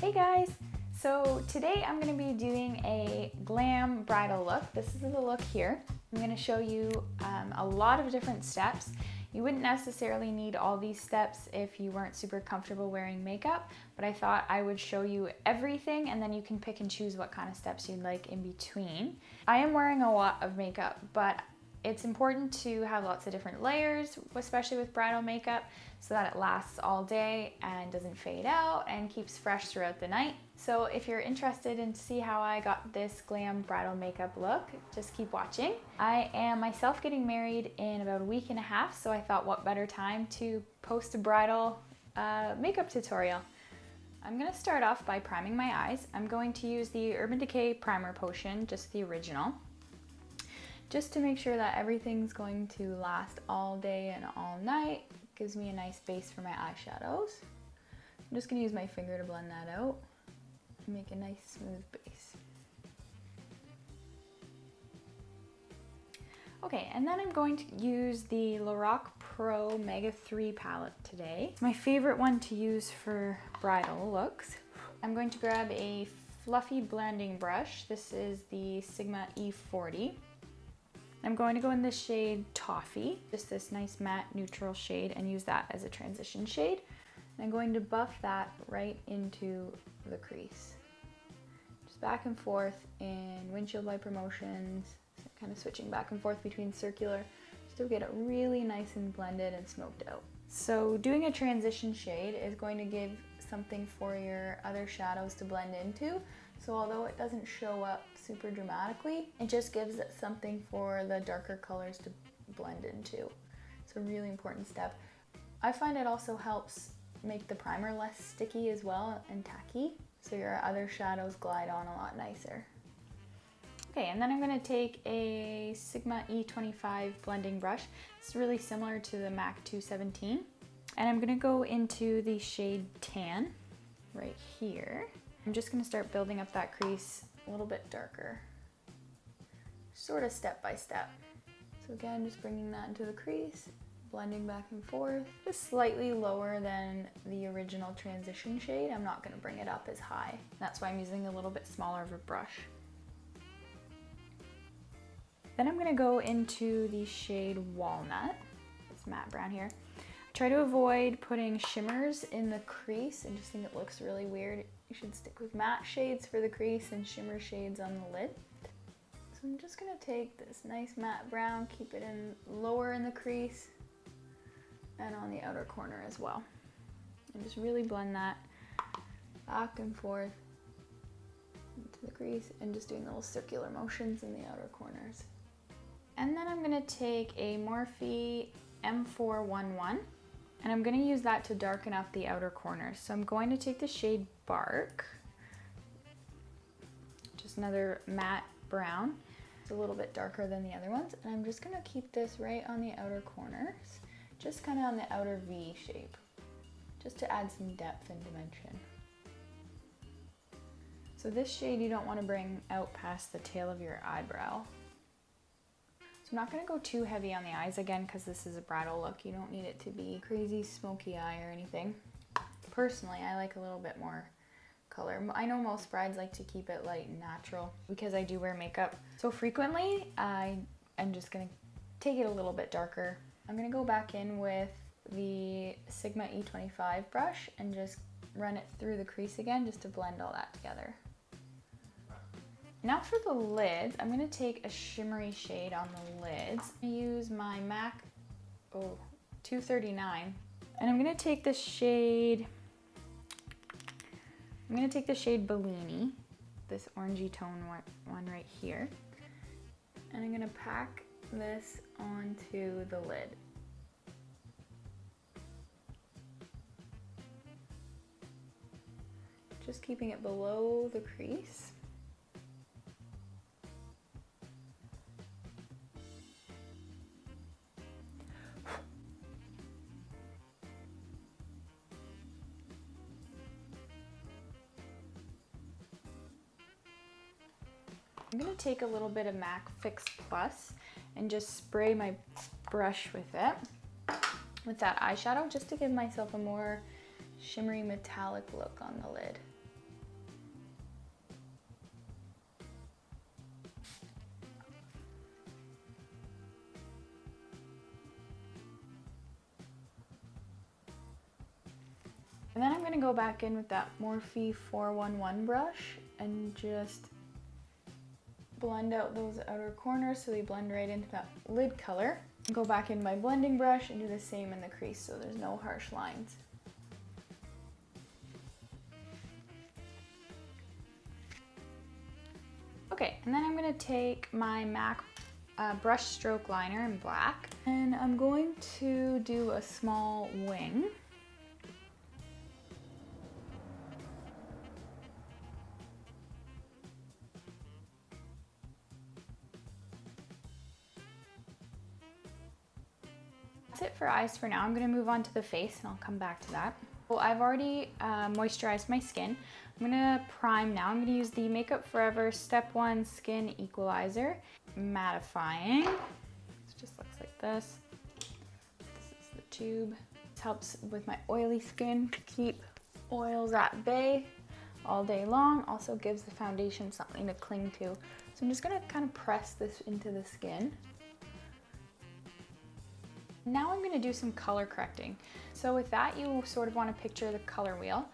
Hey guys! So today I'm going to be doing a glam bridal look. This is the look here. I'm going to show you a lot of different steps. You wouldn't necessarily need all these steps if you weren't super comfortable wearing makeup, but I thought I would show you everything and then you can pick and choose what kind of steps you'd like in between. I am wearing a lot of makeup, but it's important to have lots of different layers, especially with bridal makeup, so that it lasts all day and doesn't fade out and keeps fresh throughout the night. So if you're interested in to see how I got this glam bridal makeup look, just keep watching. I am myself getting married in about a week and a half, so I thought what better time to post a bridal makeup tutorial. I'm gonna start off by priming my eyes. I'm going to use the Urban Decay primer potion, just the original, just to make sure that everything's going to last all day and all night. Gives me a nice base for my eyeshadows. I'm just gonna use my finger to blend that out and make a nice smooth base. Okay, and then I'm going to use the Lorac Pro Mega 3 palette today. It's my favorite one to use for bridal looks. I'm going to grab a fluffy blending brush. This is the Sigma E40. I'm going to go in the shade Taupe, just this nice matte neutral shade, and use that as a transition shade. And I'm going to buff that right into the crease. Just back and forth in windshield wiper motions, kind of switching back and forth between circular, just to get it really nice and blended and smoked out. So doing a transition shade is going to give something for your other shadows to blend into. So although it doesn't show up super dramatically, it just gives it something for the darker colors to blend into. It's a really important step. I find it also helps make the primer less sticky as well and tacky, so your other shadows glide on a lot nicer. Okay, and then I'm gonna take a Sigma E25 blending brush. It's really similar to the MAC 217. And I'm gonna go into the shade Tan right here. I'm just gonna start building up that crease a little bit darker, sort of step by step. So again, just bringing that into the crease, blending back and forth, just slightly lower than the original transition shade. I'm not gonna bring it up as high. That's why I'm using a little bit smaller of a brush. Then I'm gonna go into the shade Walnut, this matte brown here. Try to avoid putting shimmers in the crease. I just think it looks really weird. You should stick with matte shades for the crease and shimmer shades on the lid. So I'm just gonna take this nice matte brown, keep it in lower in the crease and on the outer corner as well. And just really blend that back and forth into the crease and just doing little circular motions in the outer corners. And then I'm gonna take a Morphe M411 and I'm gonna use that to darken up the outer corners. So I'm going to take the shade Bark, just another matte brown. It's a little bit darker than the other ones. And I'm just gonna keep this right on the outer corners, just kind of on the outer V shape, just to add some depth and dimension. So this shade you don't wanna bring out past the tail of your eyebrow. I'm not gonna go too heavy on the eyes again because this is a bridal look. You don't need it to be crazy smoky eye or anything. Personally, I like a little bit more color. I know most brides like to keep it light and natural because I do wear makeup so frequently. I'm just gonna take it a little bit darker. I'm gonna go back in with the Sigma E25 brush and just run it through the crease again just to blend all that together. Now for the lids, I'm gonna take a shimmery shade on the lids. I use my MAC 239, and I'm gonna take the shade, Bellini, this orangey tone one right here, and I'm gonna pack this onto the lid. Just keeping it below the crease. I'm gonna take a little bit of MAC Fix Plus and just spray my brush with it, with that eyeshadow, just to give myself a more shimmery metallic look on the lid. And then I'm gonna go back in with that Morphe 411 brush and just blend out those outer corners so they blend right into that lid color. Go back in my blending brush and do the same in the crease so there's no harsh lines. Okay, and then I'm gonna take my MAC Brushstroke Liner in black, and I'm going to do a small wing. That's it for eyes for now. I'm gonna move on to the face and I'll come back to that. Well, I've already moisturized my skin. I'm gonna prime now. I'm gonna use the Makeup Forever Step 1 Skin Equalizer, mattifying. It just looks like this. This is the tube. This helps with my oily skin to keep oils at bay all day long. Also gives the foundation something to cling to. So I'm just gonna kind of press this into the skin. Now I'm gonna do some color correcting. So with that, you sort of wanna picture the color wheel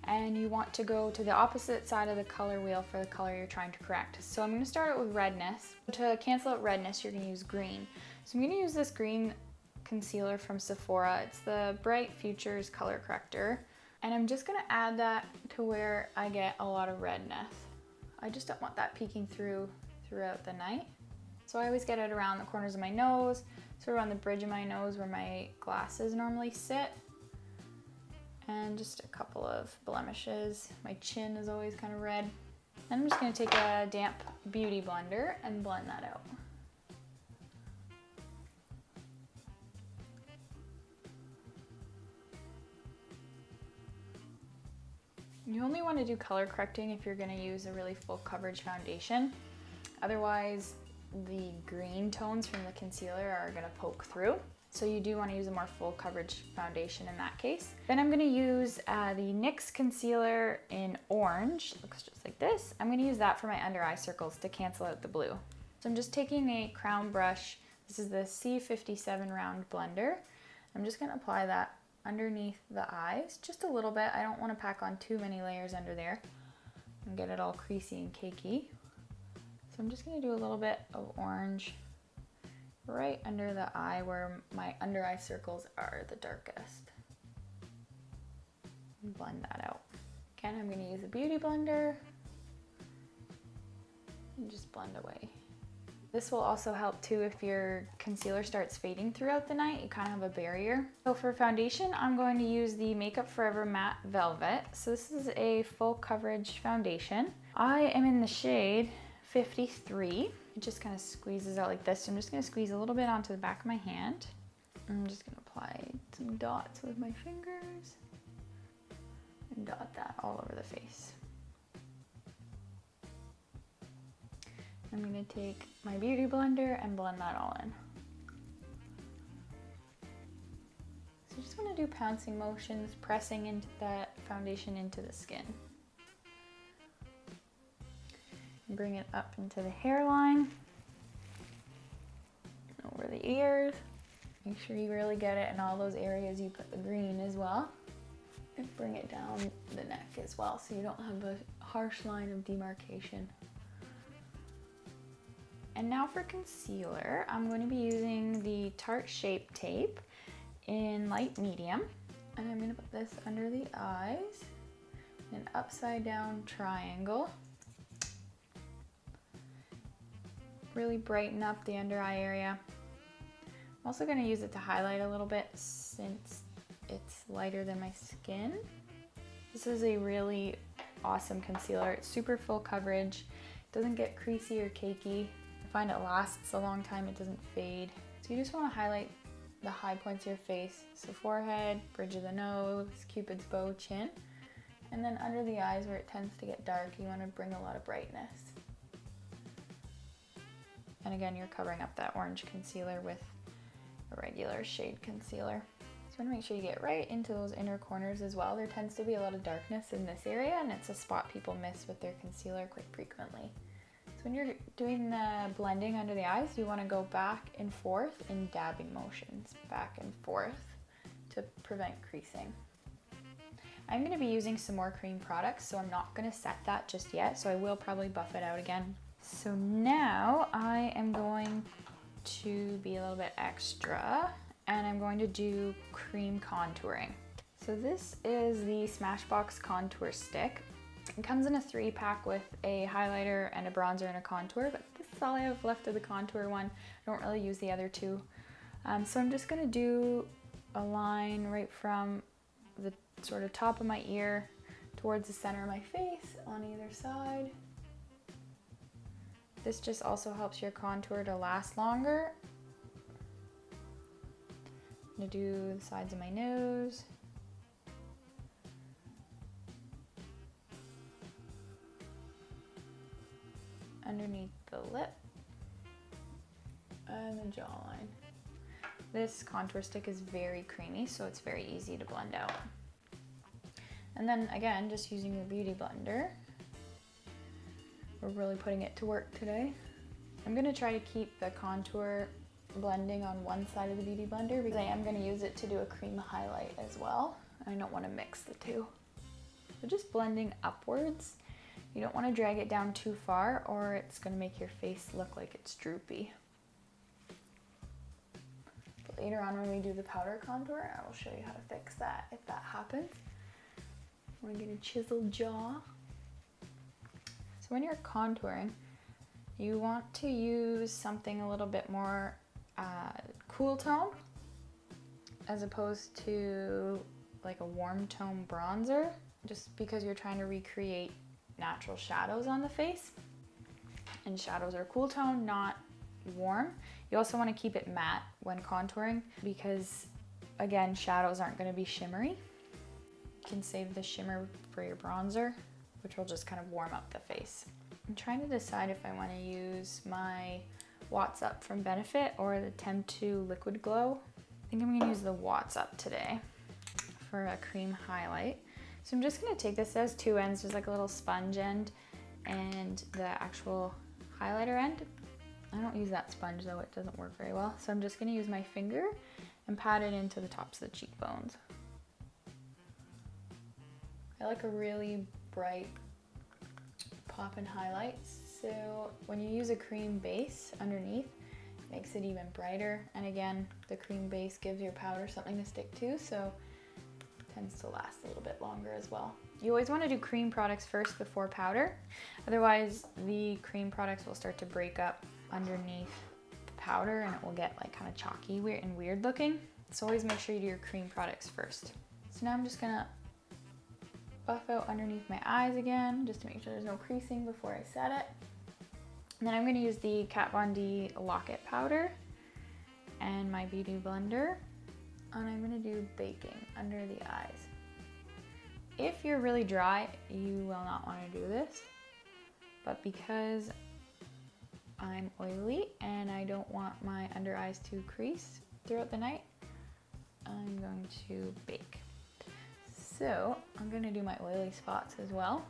and you want to go to the opposite side of the color wheel for the color you're trying to correct. So I'm gonna start out with redness. To cancel out redness, you're gonna use green. So I'm gonna use this green concealer from Sephora. It's the Bright Futures Color Corrector. And I'm just gonna add that to where I get a lot of redness. I just don't want that peeking throughout the night. So I always get it around the corners of my nose, sort of on the bridge of my nose where my glasses normally sit. And just a couple of blemishes. My chin is always kind of red. Then I'm just gonna take a damp beauty blender and blend that out. You only want to do color correcting if you're going to use a really full coverage foundation. Otherwise, the green tones from the concealer are going to poke through. So you do want to use a more full coverage foundation in that case. Then I'm going to use the NYX concealer in orange. It looks just like this. I'm going to use that for my under eye circles to cancel out the blue. So I'm just taking a crown brush. This is the C57 round blender. I'm just going to apply that underneath the eyes, just a little bit. I don't want to pack on too many layers under there and get it all creasy and cakey. So I'm just going to do a little bit of orange right under the eye where my under eye circles are the darkest. And blend that out. Again, I'm going to use a beauty blender and just blend away. This will also help too if your concealer starts fading throughout the night. You kind of have a barrier. So for foundation, I'm going to use the Makeup Forever Matte Velvet. So this is a full coverage foundation. I am in the shade 53. It just kind of squeezes out like this. So I'm just going to squeeze a little bit onto the back of my hand. I'm just going to apply some dots with my fingers and dot that all over the face. I'm going to take my beauty blender and blend that all in. So I just want to do pouncing motions, pressing into that foundation into the skin. And bring it up into the hairline, over the ears. Make sure you really get it in all those areas you put the green as well. And bring it down the neck as well so you don't have a harsh line of demarcation. And now for concealer, I'm going to be using the Tarte Shape Tape in light medium. And I'm going to put this under the eyes in an upside down triangle. Really brighten up the under eye area. I'm also going to use it to highlight a little bit since it's lighter than my skin. This is a really awesome concealer. It's super full coverage. It doesn't get creasy or cakey. I find it lasts a long time, it doesn't fade. So you just want to highlight the high points of your face. So forehead, bridge of the nose, Cupid's bow, chin. And then under the eyes where it tends to get dark, you want to bring a lot of brightness. And again, you're covering up that orange concealer with a regular shade concealer. So you want to make sure you get right into those inner corners as well. There tends to be a lot of darkness in this area and it's a spot people miss with their concealer quite frequently. So when you're doing the blending under the eyes, you want to go back and forth in dabbing motions, back and forth to prevent creasing. I'm going to be using some more cream products, so I'm not going to set that just yet, so I will probably buff it out again. So now I am going to be a little bit extra, and I'm going to do cream contouring. So this is the Smashbox contour stick. It comes in a 3-pack with a highlighter and a bronzer and a contour, but this is all I have left of the contour one. I don't really use the other two. So I'm just gonna do a line right from the sort of top of my ear towards the center of my face on either side. This just also helps your contour to last longer. I'm gonna do the sides of my nose. Underneath the lip and the jawline. This contour stick is very creamy, so it's very easy to blend out. And then again, just using your beauty blender. We're really putting it to work today. I'm gonna try to keep the contour blending on one side of the beauty blender because I am gonna use it to do a cream highlight as well. I don't wanna mix the two. So just blending upwards. You don't want to drag it down too far or it's going to make your face look like it's droopy. But later on when we do the powder contour, I will show you how to fix that if that happens. I want to get a chiseled jaw. So when you're contouring, you want to use something a little bit more cool tone as opposed to like a warm tone bronzer, just because you're trying to recreate natural shadows on the face, and shadows are cool tone, not warm. You also want to keep it matte when contouring because again, shadows aren't going to be shimmery. You can save the shimmer for your bronzer, which will just kind of warm up the face. I'm trying to decide if I want to use my Watts Up from Benefit or the Temp2 Liquid Glow. I think I'm going to use the Watts Up today for a cream highlight. So I'm just going to take this as 2 ends, just like a little sponge end and the actual highlighter end. I don't use that sponge though, it doesn't work very well. So I'm just going to use my finger and pat it into the tops of the cheekbones. I like a really bright poppin' highlight. So when you use a cream base underneath, it makes it even brighter. And again, the cream base gives your powder something to stick to, so tends to last a little bit longer as well. You always want to do cream products first before powder, otherwise the cream products will start to break up underneath the powder and it will get like kind of chalky and weird looking. So always make sure you do your cream products first. So now I'm just gonna buff out underneath my eyes again, just to make sure there's no creasing before I set it. And then I'm gonna use the Kat Von D Lock-It powder and my beauty blender. And I'm gonna do baking under the eyes. If you're really dry, you will not wanna do this, but because I'm oily and I don't want my under eyes to crease throughout the night, I'm going to bake. So I'm gonna do my oily spots as well.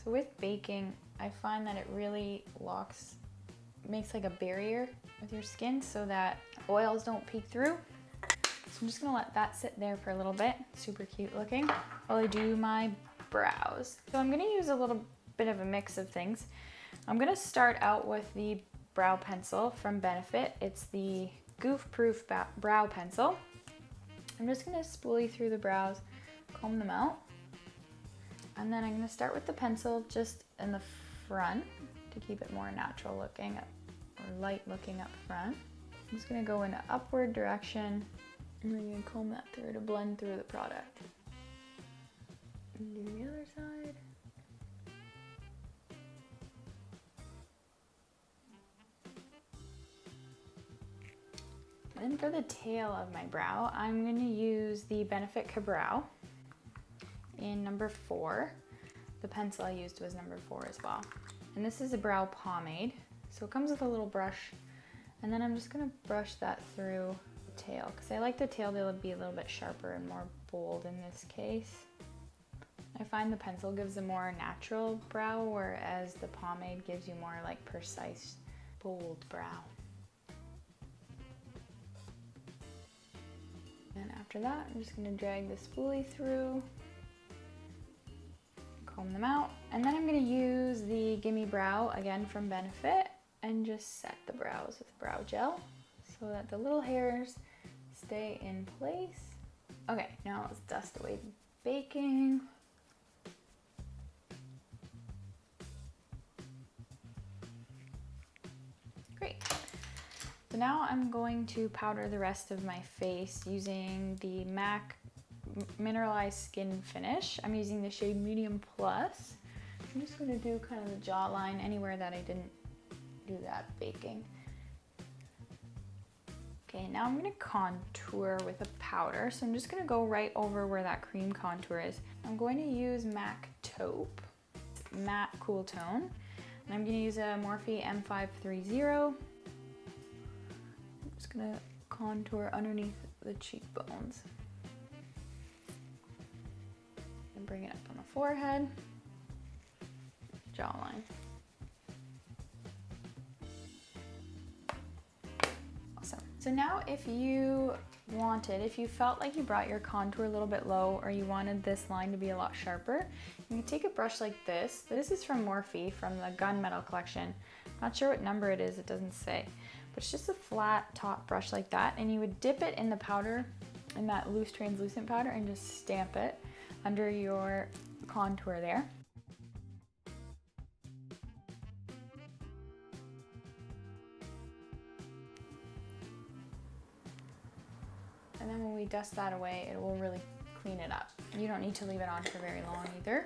So with baking, I find that it really makes like a barrier with your skin so that oils don't peek through. So I'm just gonna let that sit there for a little bit, super cute looking, while I do my brows. So I'm gonna use a little bit of a mix of things. I'm gonna start out with the brow pencil from Benefit. It's the Goofproof brow pencil. I'm just gonna spoolie through the brows, comb them out. And then I'm gonna start with the pencil just in the front to keep it more natural looking or light looking up front. I'm just gonna go in an upward direction. And then you comb that through to blend through the product. And do the other side. Then for the tail of my brow, I'm going to use the Benefit Kabrow in number 4. The pencil I used was number 4 as well. And this is a brow pomade. So it comes with a little brush. And then I'm just going to brush that through tail because I like the tail to be a little bit sharper and more bold in this case. I find the pencil gives a more natural brow, whereas the pomade gives you more like precise, bold brow. And after that, I'm just going to drag the spoolie through comb them out. And then I'm gonna use the Gimme Brow, again from Benefit, and just set the brows with brow gel so that the little hairs stay in place. Okay, now let's dust away the baking. Great. So now I'm going to powder the rest of my face using the MAC Mineralized Skin Finish. I'm using the shade Medium Plus. I'm just going to do kind of the jawline anywhere that I didn't do that baking. Okay, now I'm going to contour with a powder. So I'm just going to go right over where that cream contour is. I'm going to use MAC Taupe Matte Cool Tone. And I'm going to use a Morphe M530. I'm just going to contour underneath the cheekbones. And bring it up on the forehead, jawline. Awesome. So now if you felt like you brought your contour a little bit low or you wanted this line to be a lot sharper, you can take a brush like this. This is from Morphe from the Gunmetal collection. Not sure what number it is, it doesn't say. But it's just a flat top brush like that, and you would dip it in the powder, in that loose translucent powder, and just stamp it under your contour there. And then when we dust that away, it will really clean it up. You don't need to leave it on for very long either.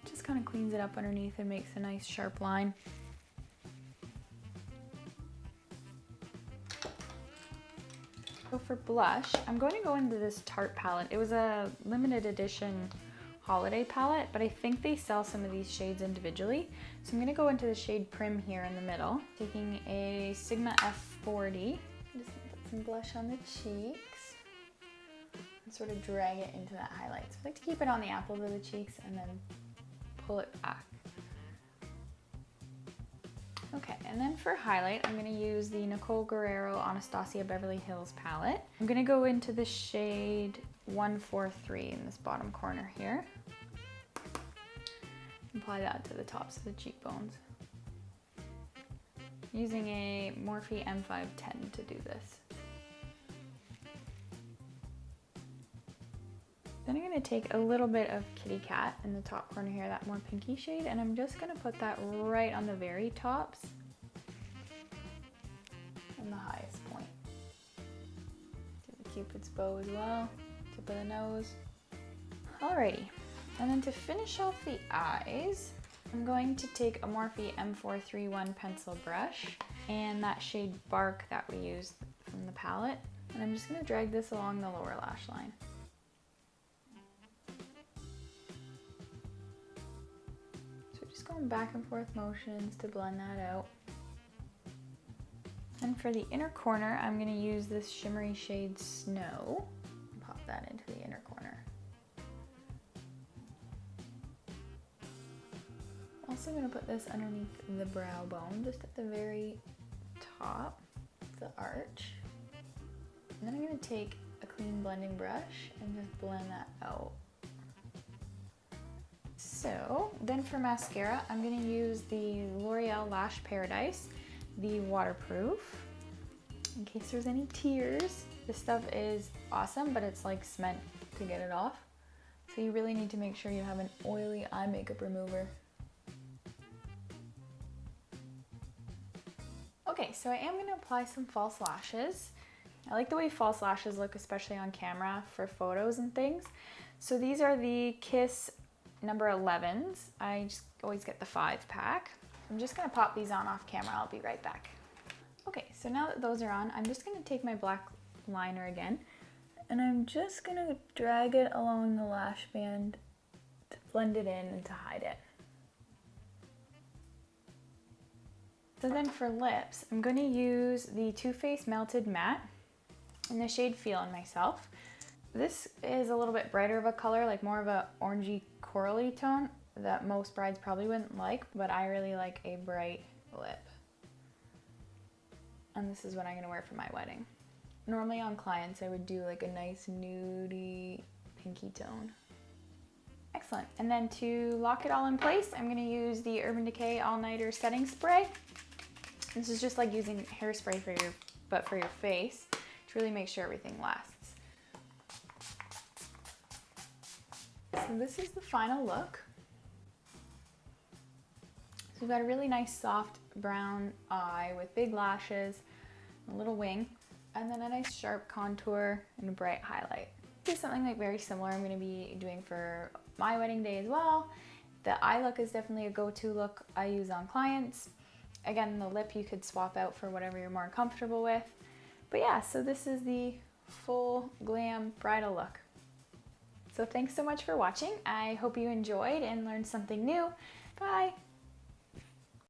Just kind of cleans it up underneath and makes a nice sharp line. So for blush, I'm going to go into this Tarte palette. It was a limited edition holiday palette, but I think they sell some of these shades individually. So I'm going to go into the shade Prim here in the middle, taking a Sigma F40. I'm just going to put some blush on the cheeks and sort of drag it into that highlight. So I like to keep it on the apples of the cheeks and then pull it back. Okay, and then for highlight, I'm going to use the Nicole Guirerro Anastasia Beverly Hills palette. I'm going to go into the shade 143 in this bottom corner here. Apply that to the tops of the cheekbones. Using a Morphe M510 to do this. Then I'm going to take a little bit of Kitty Cat in the top corner here, that more pinky shade, and I'm just going to put that right on the very tops and the highest point. Do the Cupid's bow as well, tip of the nose. Alrighty, and then to finish off the eyes, I'm going to take a Morphe M431 pencil brush and that shade Bark that we used from the palette, and I'm just going to drag this along the lower lash line. Going back and forth motions to blend that out. And for the inner corner, I'm going to use this shimmery shade Snow. Pop that into the inner corner. Also going to put this underneath the brow bone, just at the very top, the arch. And then I'm going to take a clean blending brush and just blend that out. So then for mascara, I'm going to use the L'Oreal Lash Paradise, the waterproof. In case there's any tears, this stuff is awesome, but it's like cement to get it off. So you really need to make sure you have an oily eye makeup remover. Okay, so I am going to apply some false lashes. I like the way false lashes look, especially on camera for photos and things. So these are the Kiss number 11s. I just always get the 5-pack. I'm just gonna pop these on off camera. I'll be right back. Okay, so now that those are on, I'm just gonna take my black liner again, and I'm just gonna drag it along the lash band to blend it in and to hide it. So then for lips, I'm gonna use the Too Faced Melted Matte in the shade Feelin myself. This is a little bit brighter of a color, like more of a orangey corally tone that most brides probably wouldn't like, but I really like a bright lip. And this is what I'm gonna wear for my wedding. Normally on clients, I would do like a nice nudie pinky tone. Excellent. And then to lock it all in place, I'm gonna use the Urban Decay All Nighter Setting Spray. This is just like using hairspray for your face to really make sure everything lasts. So this is the final look. So we've got a really nice soft brown eye with big lashes, a little wing, and then a nice sharp contour and a bright highlight. This is something like very similar I'm going to be doing for my wedding day as well. The eye look is definitely a go-to look I use on clients. Again, the lip you could swap out for whatever you're more comfortable with. But yeah, so this is the full glam bridal look. So thanks so much for watching. I hope you enjoyed and learned something new. Bye!